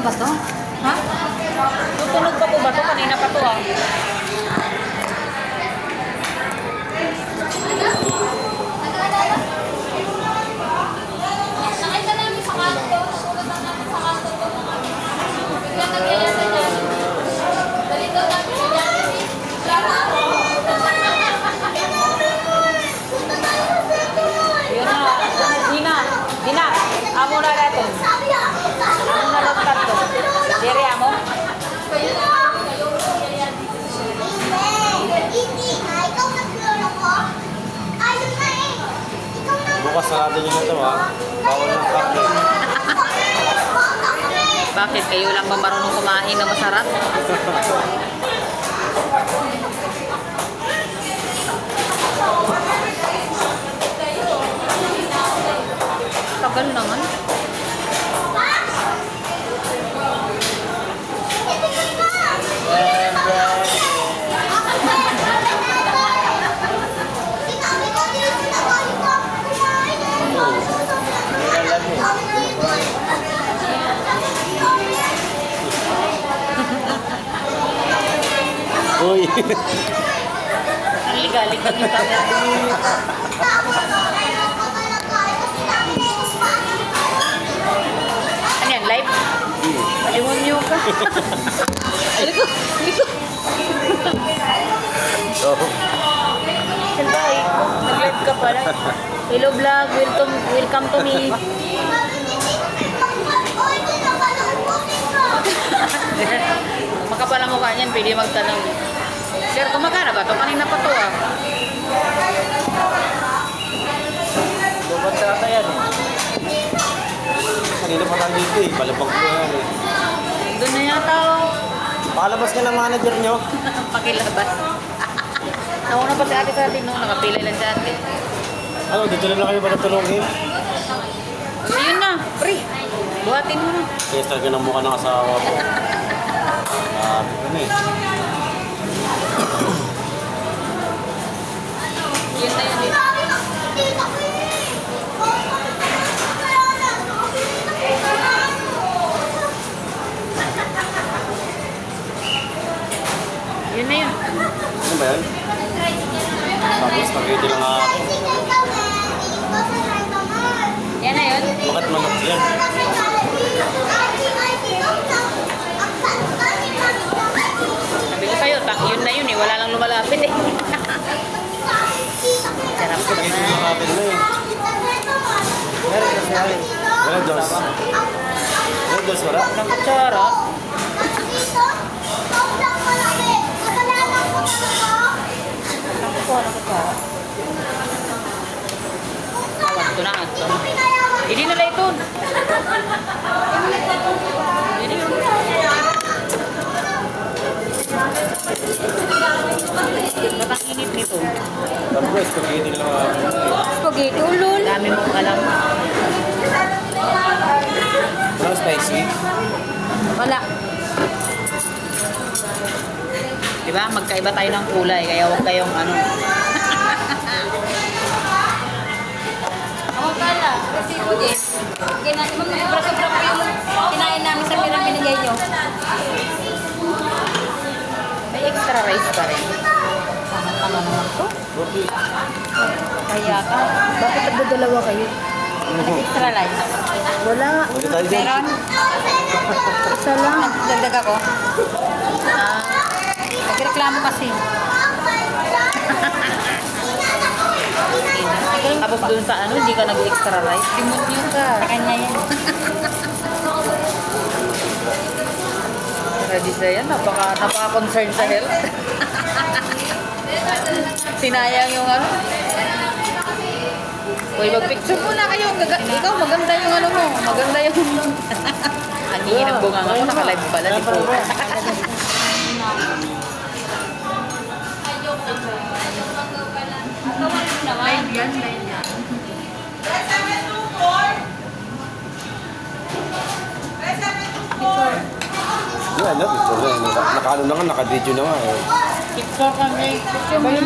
ba to? Ha? Tutunog pa po ba to? Kanina pa to ah. Nakita namin sa kanto. Sulat lang namin sa kanto. Bigla nagyayasa niya. Balik daw namin si Jollibee. Yun na. Dina. Dina. Amo na natin. Amo na lang tatlo. Dere amo. Bukas sarado nyo na ito ha. Bawal ng kape. Bakit? Kayo lang ba marunong kumain na masarap? Tagal naman. Uy. Ang ligalig ng camera. Ano yan? Live? Alimonyo ka. Aliko! Aliko! Oh. Siyempre, nag-live ka pala. Hello vlog, welcome to me. Makapal ang mukha niyan, pwede magtanong. Sir, kumagana ba ito? Kanina pa to ah. Dapat sa ata yan eh. Kanina pa tayo dito eh. Palabag ko yan eh. Doon na yata oh. Pakalabas ka ng manager nyo. Pakilabas. Nauna pa si ate sa atin, no? Nakapila lang si ate. Ano, dito na kayo ba natulungin? Ayun na, pre. Buhatin mo na. Kaya talaga ng mukha ng asawa ko. Sabi ko na eh. Yun na yun eh. Yun na yun. Ano ba yan? Tapos spaghetti lang ako. Yan na yun. Bakit manok yan? Sabi ko sa'yo, yun na yun eh. Wala lang lumalapit eh. Sarap ko Spaghetti naman. lang natin na eh. Meron kasi yan. Meron dos. Meron dos wala? Ng kutsara. Awan, ito na. Ito. Hindi na ito. Hindi yun. Ba't ang init nito? Tapos spaghetti lang ako. Spaghetti, ulol. Dami mong alam. Walang spicy. Wala. Diba? Magkaiba tayo ng kulay, kaya huwag kayong ano. Ako pala, kasi ko din. Kinain mo, sobra-sobra po yung kinain namin sa pirang binigay nyo. May extra rice pa rin. Tama naman to. Okay. Kaya ka. Bakit nagdadalawa kayo? Extra life. Wala. Pwede tayo dyan. Meron? Isa lang. Nagdagdag ako. Nagreklamo kasi. Tapos dun sa ano, hindi ka nag-extra rice. Demonyo ka. Sa kanya yan. Ready sa yan, napaka-concern sa health. Sinayang yung ano. Uy, mag-picture muna kayo. Ikaw, maganda yung ano mo. Maganda yung... Ang hingin ng bunga nga ko, naka-live pala. Di po. Live yan, live yan. Yan, picture na. Naka-ano na nga, naka-video na nga eh. Picture kami. Picture mo na.